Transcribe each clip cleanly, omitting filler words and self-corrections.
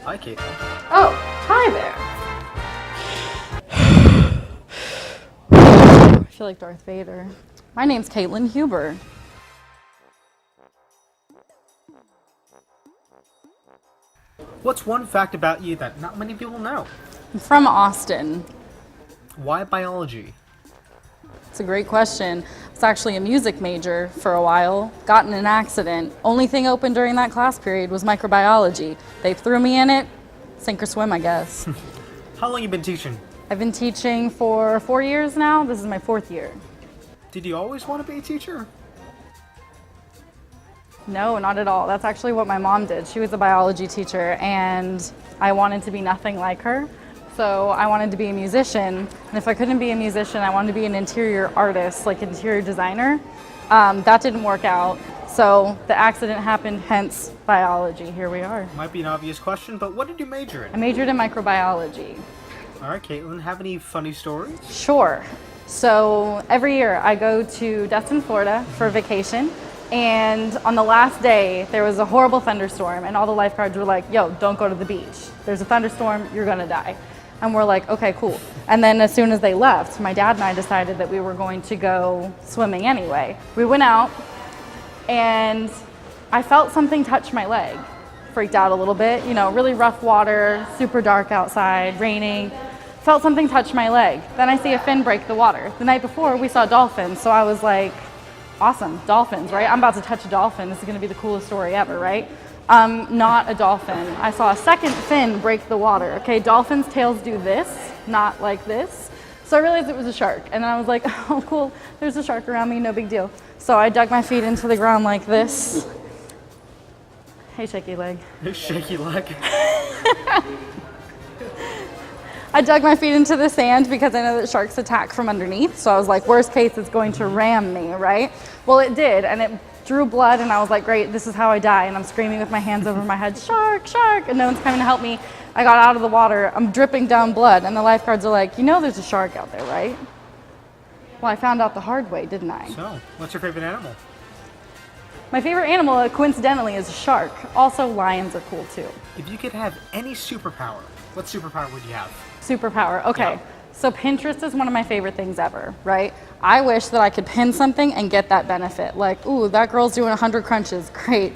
Hi, Kate. Oh, hi there. I feel like Darth Vader. My name's Caitlin Huber. What's one fact about you that not many people know? I'm from Austin. Why biology? It's a great question. I was actually a music major for a while, got in an accident. Only thing open during that class period was microbiology. They threw me in it, sink or swim, I guess. How long you been teaching? I've been teaching for 4 years now. This is my 4th year. Did you always want to be a teacher? No, not at all. That's actually what my mom did. She was a biology teacher, and I wanted to be nothing like her. So I wanted to be a musician, and if I couldn't be a musician, I wanted to be an interior artist, like interior designer. That didn't work out, so the accident happened, hence biology. Here we are. Might be an obvious question, but what did you major I in? majored in microbiology. All right, Caitlin, have any funny stories? Sure. So every year I go to Destin, Florida for vacation, and on the last day there was a horrible thunderstorm, and all the lifeguards were like, yo, don't go to the beach. There's a thunderstorm, you're gonna die. And we're like, okay, cool. And then as soon as they left, my dad and I decided that we were going to go swimming anyway. We went out, and I felt something touch my leg. Freaked out a little bit, you know, really rough water, super dark outside, raining. Felt something touch my leg. Then I see a fin break the water. The night before, we saw dolphins, so I was like, awesome, dolphins, right? I'm about to touch a dolphin. This is gonna be the coolest story ever, right? Not a dolphin. I saw a second fin break the water. Okay, dolphins' tails do this, not like this. So I realized it was a shark, and then I was like, oh cool, there's a shark around me, no big deal. So I dug my feet into the ground like this. Hey, shaky leg. Shaky leg. I dug my feet into the sand because I know that sharks attack from underneath. So I was like, worst case, it's going to ram me, right? Well, it did, and it drew blood, and I was like, great, this is how I die. And I'm screaming with my hands over my head, shark, shark, and no one's coming to help me. I got out of the water, I'm dripping down blood, and the lifeguards are like, you know there's a shark out there, right? Well, I found out the hard way, didn't I? So, what's your favorite animal? My favorite animal, coincidentally, is a shark. Also, lions are cool too. If you could have any superpower, what superpower would you have? Superpower, okay. Yeah. So Pinterest is one of my favorite things ever, right? I wish that I could pin something and get that benefit. Like, ooh, that girl's doing 100 crunches, great.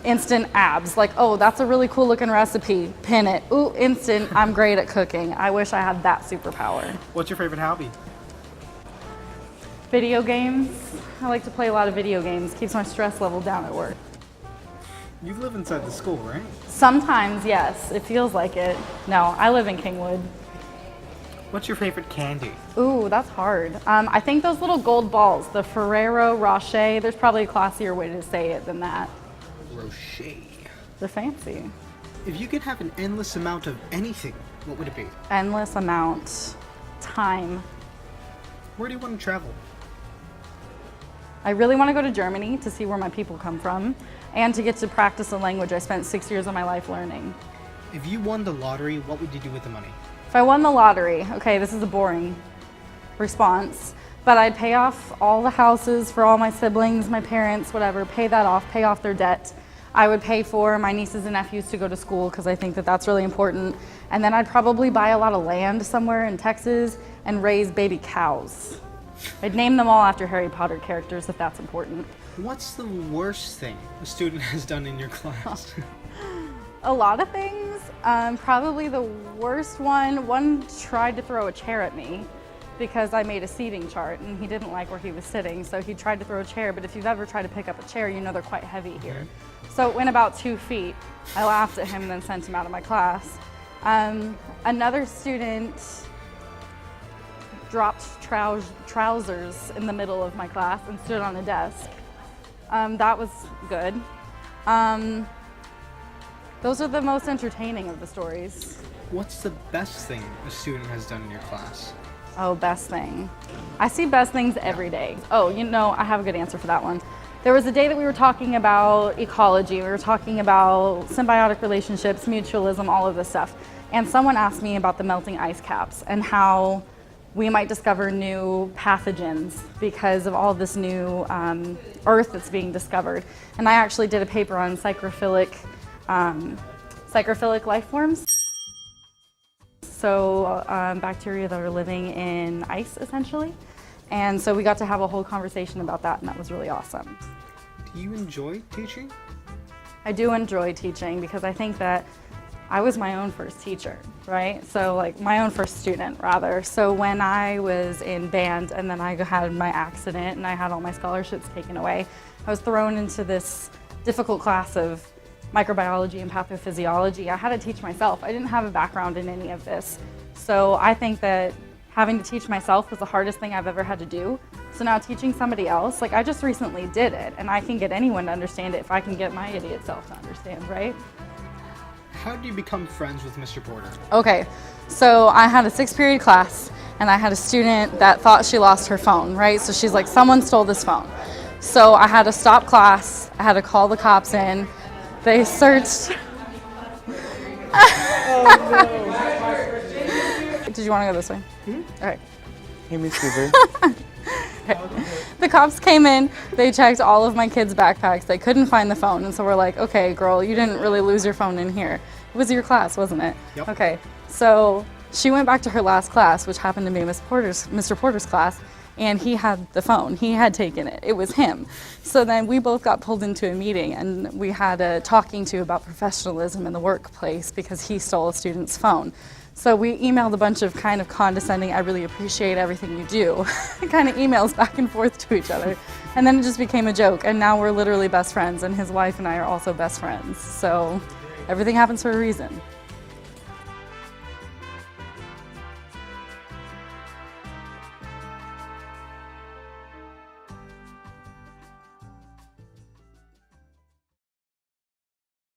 Instant abs. Like, oh, that's a really cool looking recipe, pin it. Ooh, instant, I'm great at cooking. I wish I had that superpower. What's your favorite hobby? Video games. I like to play a lot of video games. Keeps my stress level down at work. You live inside the school, right? Sometimes, yes, it feels like it. No, I live in Kingwood. What's your favorite candy? Ooh, that's hard. I think those little gold balls, the Ferrero Rocher, there's probably a classier way to say it than that. Rocher. They're fancy. If you could have an endless amount of anything, what would it be? Endless amount. Time. Where do you want to travel? I really want to go to Germany to see where my people come from and to get to practice a language I spent 6 years of my life learning. If you won the lottery, what would you do with the money? If I won the lottery, okay, this is a boring response, but I'd pay off all the houses for all my siblings, my parents, whatever, pay that off, pay off their debt. I would pay for my nieces and nephews to go to school because I think that that's really important. And then I'd probably buy a lot of land somewhere in Texas and raise baby cows. I'd name them all after Harry Potter characters if that's important. What's the worst thing a student has done in your class? A lot of things. Probably the worst one tried to throw a chair at me because I made a seating chart and he didn't like where he was sitting, so he tried to throw a chair, but if you've ever tried to pick up a chair, you know they're quite heavy here. So it went about 2 feet. I laughed at him and then sent him out of my class. Another student dropped trousers in the middle of my class and stood on a desk. That was good. Those are the most entertaining of the stories. What's the best thing a student has done in your class? Oh, best thing. I see best things every day. Oh, you know, I have a good answer for that one. There was a day that we were talking about ecology. We were talking about symbiotic relationships, mutualism, all of this stuff. And someone asked me about the melting ice caps and how we might discover new pathogens because of all this new earth that's being discovered. And I actually did a paper on psychrophilic life forms. So bacteria that are living in ice, essentially. And so we got to have a whole conversation about that, and that was really awesome. Do you enjoy teaching? I do enjoy teaching because I think that I was my own first teacher, right? So like my own first student, rather. So when I was in band and then I had my accident and I had all my scholarships taken away, I was thrown into this difficult class of microbiology and pathophysiology. I had to teach myself. I didn't have a background in any of this. So I think that having to teach myself was the hardest thing I've ever had to do. So now teaching somebody else, like I just recently did it, and I can get anyone to understand it if I can get my idiot self to understand, right? How do you become friends with Mr. Porter? Okay, so I had a 6th period class, and I had a student that thought she lost her phone, right? So she's like, someone stole this phone. So I had to stop class, I had to call the cops in. They searched. Oh no. Did you want to go this way? All right. Hey, Miss Cooper. The cops came in, they checked all of my kids' backpacks, they couldn't find the phone, and so we're like, okay, girl, you didn't really lose your phone in here. It was your class, wasn't it? Yep. Okay, so she went back to her last class, which happened to be Mr. Porter's class, and he had the phone, he had taken it, it was him. So then we both got pulled into a meeting, and we had a talking to about professionalism in the workplace because he stole a student's phone. So we emailed a bunch of kind of condescending, I really appreciate everything you do, kind of emails back and forth to each other. And then it just became a joke, and now we're literally best friends, and his wife and I are also best friends. So everything happens for a reason.